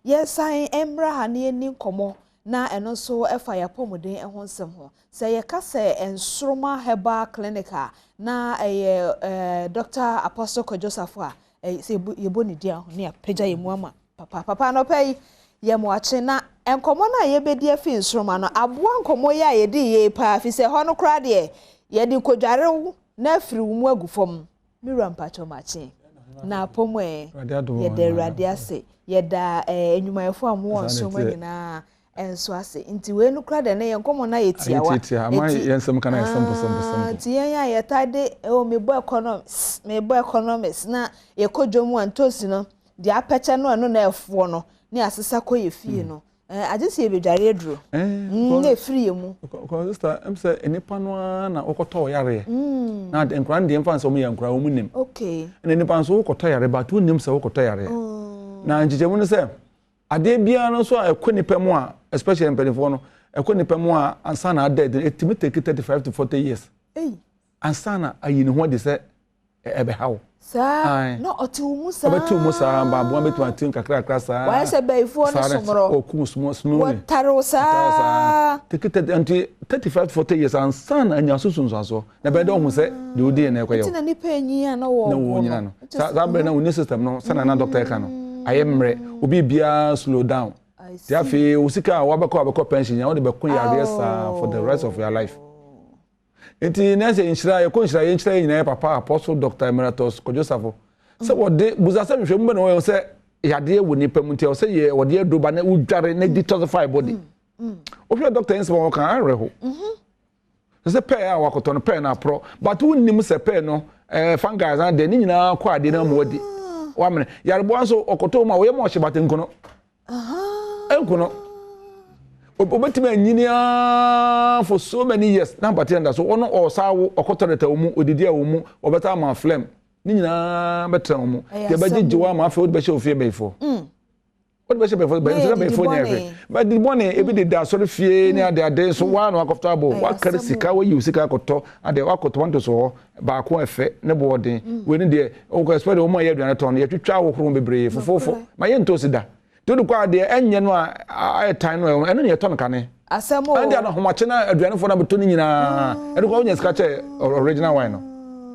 yes I embra ha ne ni komo na eno so efa ya pomoden ho nsem ho se ye ka se Nsonoma Herbal Clinic na Dr. Apostle Joseph se yeboni dia ne apeja yemu ama papa no pay ye mo ache na enkomo na ye bedi afi Nsonoma no aboa nkomo ya ye di ye pa afi se ho no kra de ye di kodware na afiri mu agufom mira mpacho mache na pomo ye de rade ase ye da enyumayefo amu Nsonoma nyina enso ase nti we no kra de na ye nkomo na ye tiawa ama yensem kana yensem ti yen ya ye tade o mebo economics na ye kodwomu antosi no de apeche no no na efo no ni asesa koye fie no agese ye bedware aduro na free mu ko sister em say enipa no na okoto yare na enkura ndie mfa nso mu ya nkura mu nim okay na enipa nso okoto yare ba tu nim se okoto yare na njijemu no se ade bia no so ekonipa mu a especially mpelifo no ekonipa mu a ansa na dead etimi take 35 to 40 years ansa na ayini ho de se ebe hawo sa no otumu sa otumu sa babu betu atin kakra sa wa se beifo no somro okumu sumo wataro sa take 35 to 40 years ansa na anya susunso na be de ohun se de odi na ekoyo tina nipa enyi na wo no nyina no sa be na uni system no sana na doctor ka no ayemre obi bia slow down tiafi usika wabeko pension ya wode beko yare for the rest of your life enti na se inshira ye ko inshira nyina papa Apostle Dr. Emeritus Joseph se wode buzasa mhwem be no se yade wo nipa mu ntia se ye wode adoba na udware na detoxify body ofia doctor ensema kan areho se pe a wakoto no pe na pro but wonnim se pe no fungus na de nyina kwa ade na modi wa mene yarebo anso okoto ma wo ye mo hye nkono enkono obetima anyinia for so many years na batenda so ono osawo okotoreta omu odidi awomu obeta ma flame ni nyina betra omu de bagigiwa ma afa odbe she ofie beifo odbe she beifo beifo nyefe but the money ebi de da so fie ni ade so wa no comfortable wa kare sika wa yi sika akoto ade wa akoto wanto so ba ko efe ne boden we ni de o ko expect o ma ye aduane ton ye twitwa wo kro bebre fofofo ma ye nto sida todo kwa de enye no a time no eno ne ton kane asemo ande na homache na aduane fo na beto ni nyina eno kwa onya sika che original wine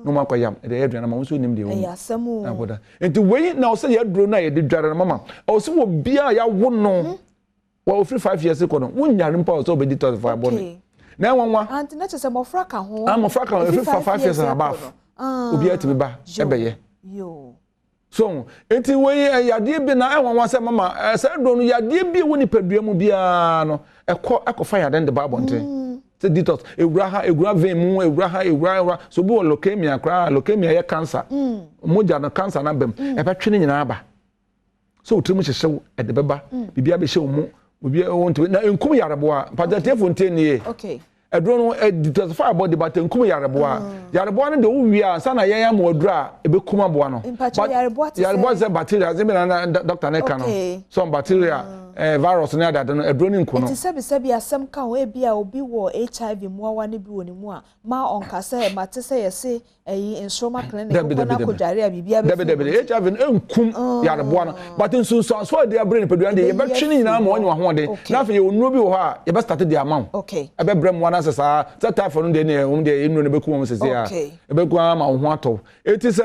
no ma kwa yam de aduane ma wonso nim de o asemo aboda enti we na o se ye duro na ye de dware na mama o se wo bia ya wo no wa o free 5 years ko no wonyare mpa o so be detoxify body na wanwa anti na chese mofra ka ho mofra ka free 5 years and above obi atimi ba ebeye yo so enti we yade bi na wanwa se mama se do no yade bi woni padua mu bia no ekofa yade de ba bonte se detox egura vein mu egura so bo leukemia ye cancer moja no cancer na bem ebetwe nyina aba so utrimu hyehyew ede beba bibia be hye mu bibia wonte na enkum yareboa patate fontaine ye okay edro no detoxify body but enkum yareboa no de wuwia sa na yen am adura ebekum aboa no yareboa ze bacteria ze be na doctor ne ka no some bacteria virus na da no edro ni nku no enti asem ka ho ebia obi wo HIV muawa ne bi woni mu a ma onkasa mate se yese Nsonoma Clinic ko na kodware a bibia be HIV enkum yareboa no but nsunso so de abre ne pedua de ye betwe ni nyina ma onye ho de na fa ye onuro bi wo ha ye be start de amount okay ebe brem wana sesa zata for no de ne de enuro ne beku mo sese ya ebe ku ama ho ato eti se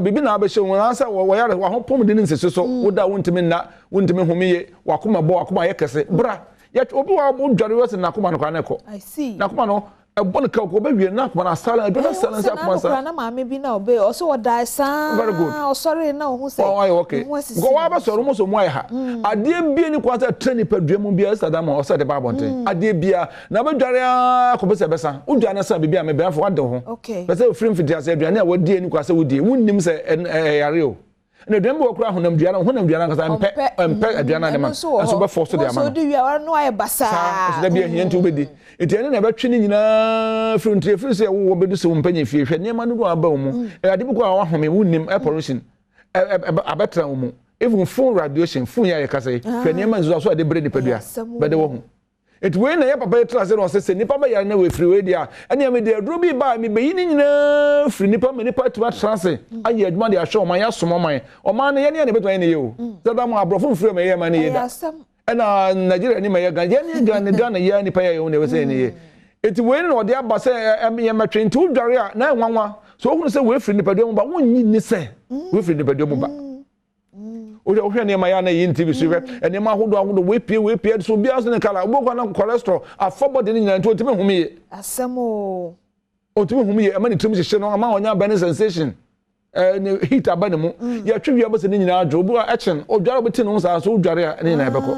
bibi na be hye won ansa wo yare wa ho pom de ne nsese so wo da wontimi na wontimi homiye wakoma bo wakoma ye kese bra ye obi wa bo dware wese na akoma no kwa na ko I see na akoma no ebon ka ko be wie na akoma na sala do na sala nsa akoma sa na ma me bi na obe o so da sa very good o sorry na o hu se oh okay go wa ba so mo so mo ha ade bia ni kwa sa train padua mu bia sa da ma o sa de ba bonte ade bia na be dware a ko be se besa o dwane sa bibia me be fa wade ho okay be se free fit asa aduane a wadi ni kwa sa wodi wonnim se yare o na dwembe okura honam duana kasa empe aduana de ma aso be force de ama so di wi a no aye basa so da bia hianti obedi etiane na betwe ni nyina free se wo bedu se mpanye fie hwe ne ma no aba mu ade bi ko a wahome wonnim air pollution abetra mu even full radiation full ya kasa hwe ne ma nzo so ade bre ni padua be de wo hu it we na ya papa tra say no say nipa ba ya na we free we dia ene ya me de aduro bi ba me beyi ni nyina free nipa me nipa tuma transe aye aduma de ahwe o man ya somo man o man na ye ne beto ye ne ye o say da mo abrofo free me ye man ne ye da ena Nigeria ni me ye gan ye ni gan na ye nipa ye o ne we say ne ye it we no de aba say ye metwe ntu dware a na enwanwa so ohunu say we free nipa de mo ba wonni ni say we free nipa de mo ba o hwe ne ma ya na yin TV so hwe ene ma hodo we pie so bia so ne kala obo na cholesterol afobody ni nyina nti otime humi ye asemo otime humi ye ama ni trim hye no ama onya burning sensation ne heat aba ne mu ya twi wi se ni nyina adwo obo action odware obeti no sa so odware ne na ebeko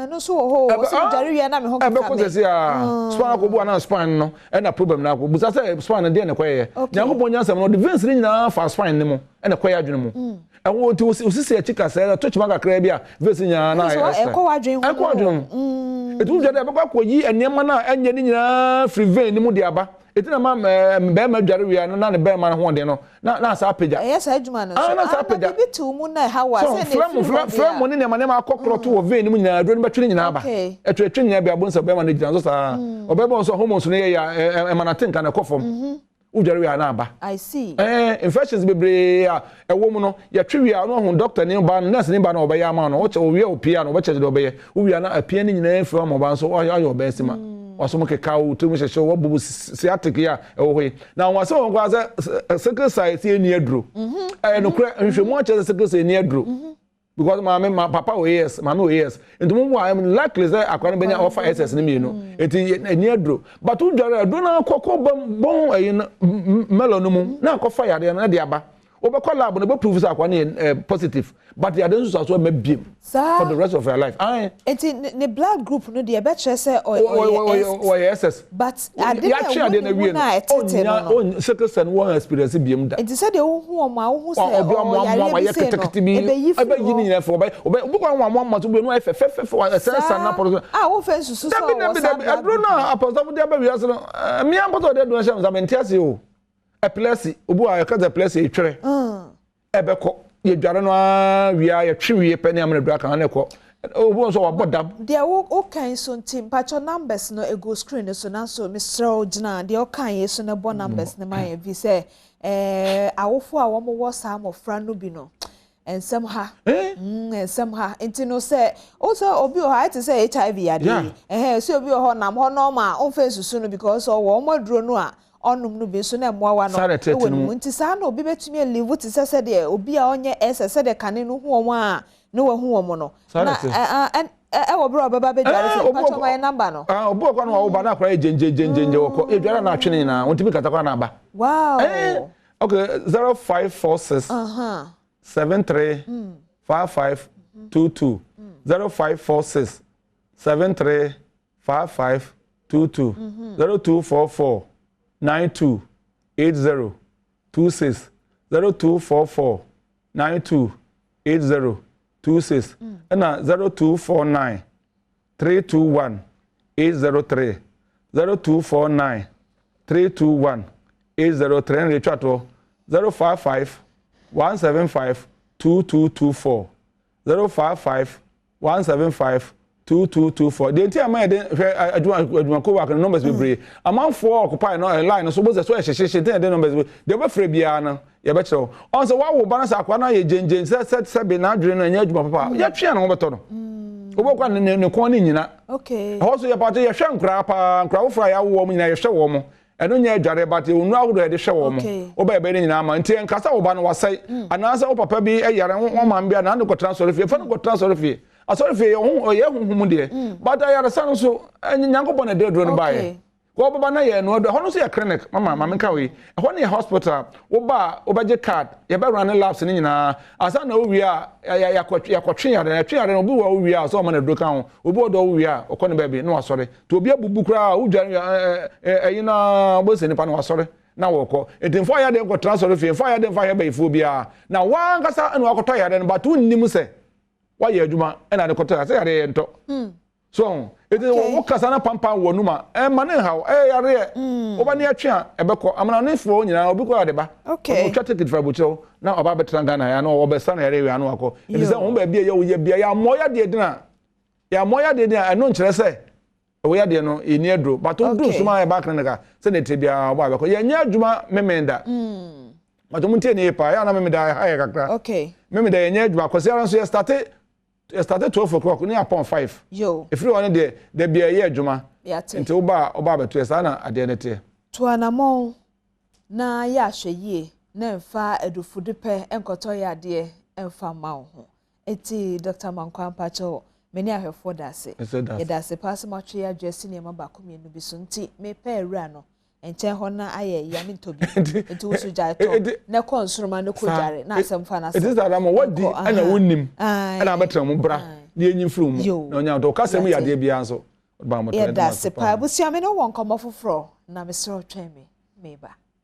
no so ho so odware wi na me ho ka ebeko se se a spine ko bo na spine no e na problem na ko busa se spine de ne kwaye nyankopon nyansam no defense ni nyina fa spine ne mu e na kwaye adwene mu ewo ti usisi e chika se to chima kakra bia vesi nya na e ko wadwen etu je de be kwa yi enema na enye ni nyina free vein ni mu de aba etina ma be ma dware wi na ne be ma ho de no na sa apeja yes adwuma no na sa apeja bi tu mu na hawa se ne flame ni ne ma ne ma kokro to wo vein ni mu nyina adro ni betwe nyina aba etwe nyina bia bonso be ma no gyina so sa obebe so hormones no ye ya ma na tinka na kofom udware wi na aba I see infections bebre ewo mu no ya twi no ho doctor ni ba nurse ni ba na obeya ama no wo che owie opia no wo che de obeye owie na apia ni nyina efra mo ba so ayo obesima waso ke kawo to mu hye wo bubu sciatic ya ewo hoyi na waso won kwa se sickle cell ni aduro no kra nhwemu che sickle cell ni aduro because my papa yes mama yes and mo wa am likely say akwa benya offer SS ni me no eti ni aduro but udware aduro na kokko bon ayin melo no mu na akwa yade na de aba obekọ lab no be prove say akwa na positive but they don't so mabiem for the rest of your life eti ne blood group no de be kire say o SS but ade na we na etete no sickle cell one experience biem da enti say de wo hu o ma wo hu say o yare bi say no ebe yi ni na for obekọ nwa ma to be no fe sense na por wo fe susu so adro na apostle de aba wi ase no mi apostle de do sham zamenti ase o epilepsy obu a ka epilepsy etwere ebeko ye dware no awia ye twiwie pe ne amre braka na ekọ obu so wa bodam de wo kan so ntim pacho numbers no ego screen so na so misro gina de o kan yeso na bo numbers ne ma ye vi say awofo a wo mo wo sa amofra no bi no ensem ha ensem ha enti no say o so obi o ha it say HIV ya de so obi o ho nam ho no ma o fe susu no because o wo mo duro no a onum no bi so na moawa no wonu nti sa na obi betumi live ti se de obi a onye se de kane no hu omo a no wa hu omo no na wo bro baba be dware so pacho my number no obi okwa no wo ba na akra jenjenjenjenje woko e dware na atwene na wontimi katakwa na aba wow okay 0546 73 55 22 0546 73 55 22 0244 928026 0244 928026 and 0249 321 803 0249 321 803 and retrato 055 175 2224 055 175 2224 the entire man adwuma ko work numbers be brave amount for occupy no line so boze so ehyehyehye the numbers they be free bia no ye be kire on so wa wo balance akwa na ye jenjen se be na adwene no anya adwuma papa ye twe na wo beto no obokwa ne kon ni nyina okay ho so ye party ye hwe nkra pa nkra wo fra ya wo mo nyina ye hwe wo mo eno nya adware but onu awodo ye de hwe wo mo oba be ni nyina ma nti nkasa wo ba no wasai anasa wo papa bi eyare wo ma mbia na no ko transfer fie fa no ko transfer fie asori fe ye huhum de but ayare san so nyankopon na de dro no bae ko baba na ye no ho no so ye clinic mama menka we ho na ye hospital wo ba obaje card ye be run labs ni nyina asa na owi a yakotwe yare no bi wo owi a so ma na dro kan obi odo owi a okone ba bi na wasori to obi abubu kra wo dware eyina bo se nipa na wasori na woko etimfo ya de ko transfer fee fo ya de fa ya ba ifo bia na wa nkasa anu akoto yare no but unnim se why you adwuma na de koto say yare ento so it is wo kasa na pampa wo numa mane haw yare obani atwe a ebekọ amana no fo nyina obi ko ade ba okay o twa ticket for bucho na oba betranga na ya na wo be sana yare we anu akọ it is won ba bia ya wo ya bia ya moya de dina eno nkire say we ya de no eni adro but do suma e ba clinic se ne tebia oba be ko ye nya adwuma memenda but mo tie ne pa ya na memenda ha ye kakra okay memenda ye nya adwuma kwase ara so ye started 12 o'clock ni upon 5 yo if you want de bia ye adwuma yate nti oba beto ye sa na ade ne te to anamon na ya hweye na mfa adufude pe enkoto ya ade emfa ma ho eti Dr. Mankwa Mpacho many ahwefo dase ye dase pass much ya dress ne ma ba komienu bi so nti me pa awura no enchen ho na aye ya ne tobi enti wo so jai to na konsoroma ne ko jare na asem fa na asem it is that am what di ana wonnim ana betra mu bra na enyim fru mu na onya do kasem ya de bia nso ba mo to ye dase pa busia me no won komo foforo na me so twem me ba